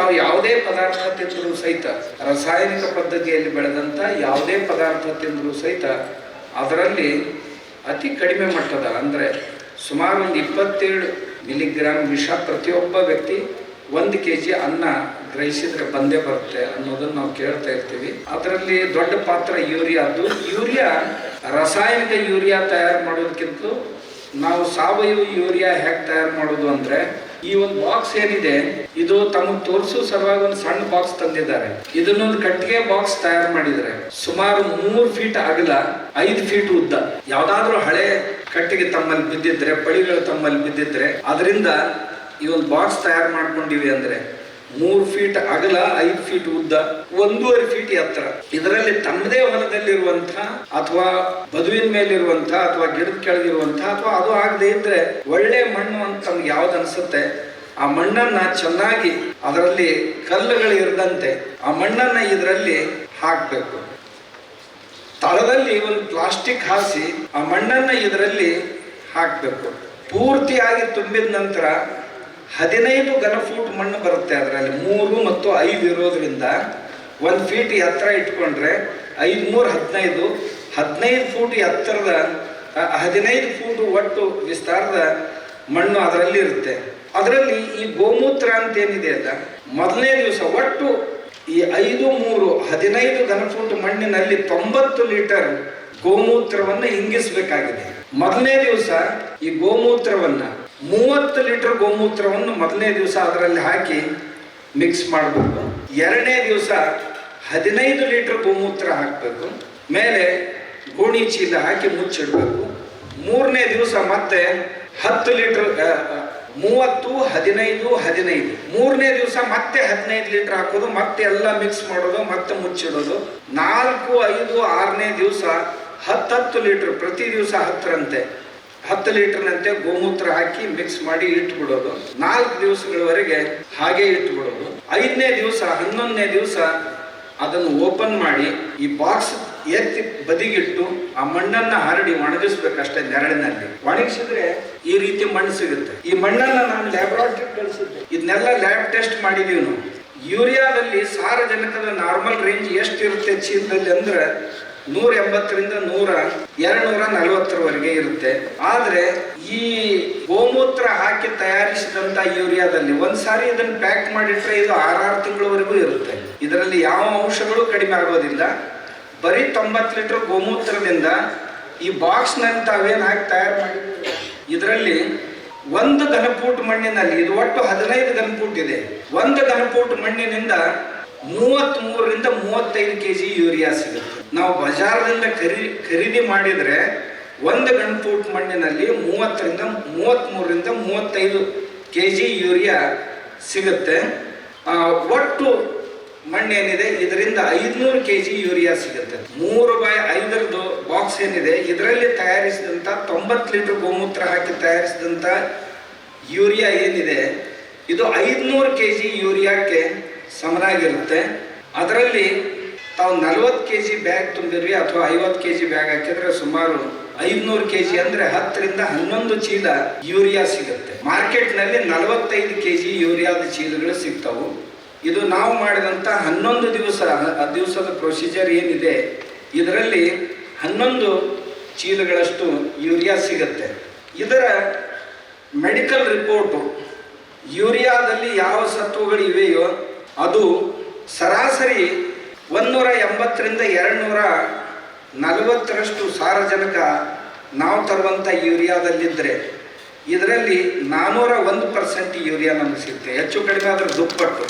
ತಾವು ಯಾವುದೇ ಪದಾರ್ಥ ತಿಂದರೂ ಸಹಿತ, ರಾಸಾಯನಿಕ ಪದ್ಧತಿಯಲ್ಲಿ ಬೆಳೆದಂಥ ಯಾವುದೇ ಪದಾರ್ಥ ತಿಂದರೂ ಸಹಿತ ಅದರಲ್ಲಿ ಅತಿ ಕಡಿಮೆ ಮಟ್ಟದ ಅಂದರೆ ಸುಮಾರು ಒಂದು 27 ಮಿಲಿಗ್ರಾಮ್ ವಿಷ ಪ್ರತಿಯೊಬ್ಬ ವ್ಯಕ್ತಿ 1 kg ಅನ್ನ ಗ್ರಹಿಸಿದ್ರೆ ಬಂದೇ ಬರುತ್ತೆ ಅನ್ನೋದನ್ನು ನಾವು ಕೇಳ್ತಾ ಇರ್ತೀವಿ. ಅದರಲ್ಲಿ ದೊಡ್ಡ ಪಾತ್ರ ಯೂರಿಯಾದ್ದು. ಯೂರಿಯಾ ರಾಸಾಯನಿಕ ಯೂರಿಯಾ ತಯಾರು ಮಾಡೋದಕ್ಕಿಂತ ನಾವು ಸಾವಯವ ಯೂರಿಯಾ ಹೇಗೆ ತಯಾರು ಮಾಡೋದು ಅಂದರೆ, ಈ ಒಂದು ಬಾಕ್ಸ್ ಏನಿದೆ ಇದು ತಮಗೆ ತೋರಿಸೋ ಸಲುವಾಗಿ ಒಂದು ಸಣ್ಣ ಬಾಕ್ಸ್ ತಂದಿದ್ದಾರೆ. ಇದನ್ನೊಂದು ಕಟ್ಟಿಗೆ ಬಾಕ್ಸ್ ತಯಾರು ಮಾಡಿದರೆ ಸುಮಾರು 3 ಫೀಟ್ ಅಗಲ 5 ಫೀಟ್ ಉದ್ದ. ಯಾವ್ದಾದ್ರು ಹಳೆ ಕಟ್ಟಿಗೆ ತಮ್ಮಲ್ಲಿ ಬಿದ್ದಿದ್ರೆ, ಪಳಿಗಳು ತಮ್ಮಲ್ಲಿ ಬಿದ್ದಿದ್ರೆ ಅದರಿಂದ ಈ ಒಂದು ಬಾಕ್ಸ್ ತಯಾರು ಮಾಡ್ಕೊಂಡಿವಿ ಅಂದ್ರೆ 3 ಫೀಟ್ ಅಗಲ 5 ಫೀಟ್ ಉದ್ದ 1.5 ಫೀಟ್ ಎತ್ತರ. ಇದರಲ್ಲಿ ತಮ್ಮದೇ ಹೊಲದಲ್ಲಿರುವಂತಹ ಅಥವಾ ಬದುವಿನ ಮೇಲಿರುವಂತಹ ಅಥವಾ ಗಿಡದ ಕೆಳಗಿರುವಂತಹ ಅಥವಾ ಅದು ಆಗದೆ ಇದ್ರೆ ಒಳ್ಳೆ ಮಣ್ಣು ಅಂತ ತಮ್ಗೆ ಯಾವ್ದು ಅನ್ಸುತ್ತೆ ಆ ಮಣ್ಣನ್ನ ಚೆನ್ನಾಗಿ ಅದರಲ್ಲಿ ಕಲ್ಲುಗಳು ಇರದಂತೆ ಆ ಮಣ್ಣನ್ನ ಇದರಲ್ಲಿ ಹಾಕಬೇಕು. ತಳದಲ್ಲಿ ಒಂದು ಪ್ಲಾಸ್ಟಿಕ್ ಹಾಸಿ ಆ ಮಣ್ಣನ್ನ ಇದರಲ್ಲಿ ಹಾಕಬೇಕು. ಪೂರ್ತಿಯಾಗಿ ತುಂಬಿದ ನಂತರ 15 ಘನ ಫೂಟ್ ಮಣ್ಣು ಬರುತ್ತೆ. ಅದರಲ್ಲಿ 3 ಮತ್ತು 5 ಇರೋದ್ರಿಂದ 1 ಫೀಟ್ ಎತ್ತರ ಇಟ್ಕೊಂಡ್ರೆ 5 3 15 ಫೂಟ್ ಎತ್ತರದ 15 ಫೂಟ್ ಒಟ್ಟು ವಿಸ್ತಾರದ ಮಣ್ಣು ಅದರಲ್ಲಿ ಇರುತ್ತೆ. ಅದರಲ್ಲಿ ಈ ಗೋಮೂತ್ರ ಅಂತ ಏನಿದೆ ಅಲ್ಲ, ಮೊದಲನೇ ದಿವಸ ಒಟ್ಟು ಈ 5 3 15 ಘನ ಫೂಟ್ ಮಣ್ಣಿನಲ್ಲಿ 90 ಲೀಟರ್ ಗೋಮೂತ್ರವನ್ನು ಇಂಗಿಸಬೇಕಾಗಿದೆ. ಮೊದಲನೇ ದಿವಸ ಈ ಗೋಮೂತ್ರವನ್ನ 30 ಲೀಟರ್ ಗೋಮೂತ್ರವನ್ನು ಮೊದಲನೇ ದಿವಸ ಅದರಲ್ಲಿ ಹಾಕಿ ಮಿಕ್ಸ್ ಮಾಡಬೇಕು. ಎರಡನೇ ದಿವಸ 15 ಲೀಟರ್ ಗೋಮೂತ್ರ ಹಾಕಬೇಕು. ಮೇಲೆ ಗೋಣಿ ಚೀಲ ಹಾಕಿ ಮುಚ್ಚಿಡಬೇಕು. ಮೂರನೇ ದಿವಸ ಮತ್ತೆ 10 ಲೀಟರ್ 30 15 15. ಮೂರನೇ ದಿವಸ ಮತ್ತೆ 15 ಲೀಟರ್ ಹಾಕೋದು, ಮತ್ತೆ ಎಲ್ಲ ಮಿಕ್ಸ್ ಮಾಡೋದು, ಮತ್ತೆ ಮುಚ್ಚಿಡೋದು. 4 5 6ನೇ ದಿವಸ 10 ಲೀಟರ್ ಪ್ರತಿ ದಿವಸ 10 ಲೀಟರ್ನಂತೆ ಗೋಮೂತ್ರ ಹಾಕಿ ಮಿಕ್ಸ್ ಮಾಡಿ ಇಟ್ಬಿಡೋದು. 4 ದಿವಸಗಳವರೆಗೆ ಹಾಗೆ ಇಟ್ಬಿಡೋದು. 5ನೇ ದಿವಸ 11ನೇ ದಿವಸ ಅದನ್ನು ಓಪನ್ ಮಾಡಿ ಈ ಬಾಕ್ಸ್ ಎತ್ತಿ ಬದಿಗಿಟ್ಟು ಆ ಮಣ್ಣನ್ನ ಹರಡಿ ಒಣಗಿಸ್ಬೇಕಷ್ಟೇ. ನೆರಳಿನಲ್ಲಿ ಒಣಗಿಸಿದ್ರೆ ಈ ರೀತಿ ಮಣ್ಣು ಸಿಗುತ್ತೆ. ಈ ಮಣ್ಣನ್ನ ನಾನು ಲ್ಯಾಬ್ರಾಟರಿ ಕಳಿಸಿದ್ದೆ. ಇದನ್ನೆಲ್ಲ ಲ್ಯಾಬ್ ಟೆಸ್ಟ್ ಮಾಡಿದೀವಿ ನಾವು. ಯೂರಿಯಾದಲ್ಲಿ ಸಾರಜನಕದ ನಾರ್ಮಲ್ ರೇಂಜ್ ಎಷ್ಟಿರುತ್ತೆ ಚೀಲದಲ್ಲಿ ಅಂದ್ರೆ 180ರಿಂದ 240ರವರೆಗೆ ಇರುತ್ತೆ. ಆದ್ರೆ ಈ ಗೋಮೂತ್ರ ಹಾಕಿ ತಯಾರಿಸಿದಂತ ಯೂರಿಯಾದಲ್ಲಿ ಒಂದ್ಸಾರಿ ಇದನ್ನು ಪ್ಯಾಕ್ ಮಾಡಿಟ್ರೆ ಇದು 6 ತಿಂಗಳವರೆಗೂ ಇರುತ್ತೆ. ಇದರಲ್ಲಿ ಯಾವ ಅಂಶಗಳು ಕಡಿಮೆ ಆಗೋದಿಲ್ಲ. ಬರೀ 90 ಲೀಟರ್ ಗೋಮೂತ್ರದಿಂದ ಈ ಬಾಕ್ಸ್ ನಲ್ಲಿ ತಾವೇನು ಹಾಕಿ ತಯಾರು ಮಾಡಿದ್ರೆ ಇದರಲ್ಲಿ 1 ಘನಫೂಟ್ ಮಣ್ಣಿನಲ್ಲಿ, ಇದು ಒಟ್ಟು 15 ಘನಫೂಟ್ ಇದೆ, 1 ಘನಫೂಟ್ ಮಣ್ಣಿನಿಂದ 33ರಿಂದ 35 kg ಯೂರಿಯಾ ಸಿಗುತ್ತೆ. ನಾವು ಬಜಾರದಿಂದ ಖರೀದಿ ಮಾಡಿದ್ರೆ 1 ಘನಫೂಟ್ ಮಣ್ಣಿನಲ್ಲಿ 33ರಿಂದ 35 kg ಯೂರಿಯಾ ಸಿಗುತ್ತೆ. ಒಟ್ಟು ಮಣ್ಣೇನಿದೆ ಇದರಿಂದ 500 kg ಯೂರಿಯಾ ಸಿಗುತ್ತೆ. 3/5 ಬಾಕ್ಸ್ ಏನಿದೆ ಇದರಲ್ಲಿ ತಯಾರಿಸಿದಂಥ 90 ಲೀಟರ್ ಗೋಮೂತ್ರ ಹಾಕಿ ತಯಾರಿಸಿದಂಥ ಯೂರಿಯಾ ಏನಿದೆ ಇದು 500 kg ಯೂರಿಯಾಕ್ಕೆ ಸಮನಾಗಿರುತ್ತೆ. ಅದರಲ್ಲಿ ತಾವು 40 kg ಬ್ಯಾಗ್ ತುಂಬಿದ್ವಿ ಅಥವಾ 50 kg ಬ್ಯಾಗ್ ಹಾಕಿದ್ರೆ ಸುಮಾರು 500 kg ಅಂದ್ರೆ 10ರಿಂದ 11 ಚೀಲ ಯೂರಿಯಾ ಸಿಗುತ್ತೆ. ಮಾರ್ಕೆಟ್ನಲ್ಲಿ 45 kg ಯೂರಿಯಾದ ಚೀಲಗಳು ಸಿಗ್ತಾವು. ಇದು ನಾವು ಮಾಡಿದಂಥ 11 ದಿವಸದ ಪ್ರೊಸೀಜರ್ ಏನಿದೆ ಇದರಲ್ಲಿ 11 ಚೀಲಗಳಷ್ಟು ಯೂರಿಯಾ ಸಿಗುತ್ತೆ. ಇದರ ಮೆಡಿಕಲ್ ರಿಪೋರ್ಟು ಯೂರಿಯಾದಲ್ಲಿ ಯಾವ ಸತ್ವಗಳು ಇವೆಯೋ ಅದು ಸರಾಸರಿ 180ರಿಂದ 240ರಷ್ಟು ಸಾರಜನಕ ನಾವು ತರುವಂಥ ಯೂರಿಯಾದಲ್ಲಿದ್ದರೆ ಇದರಲ್ಲಿ 401% ಯೂರಿಯಾ ನಮಗೆ ಸಿಗುತ್ತೆ. ಹೆಚ್ಚು ಕಡಿಮೆ ಅದರ ದುಪ್ಪಟ್ಟು.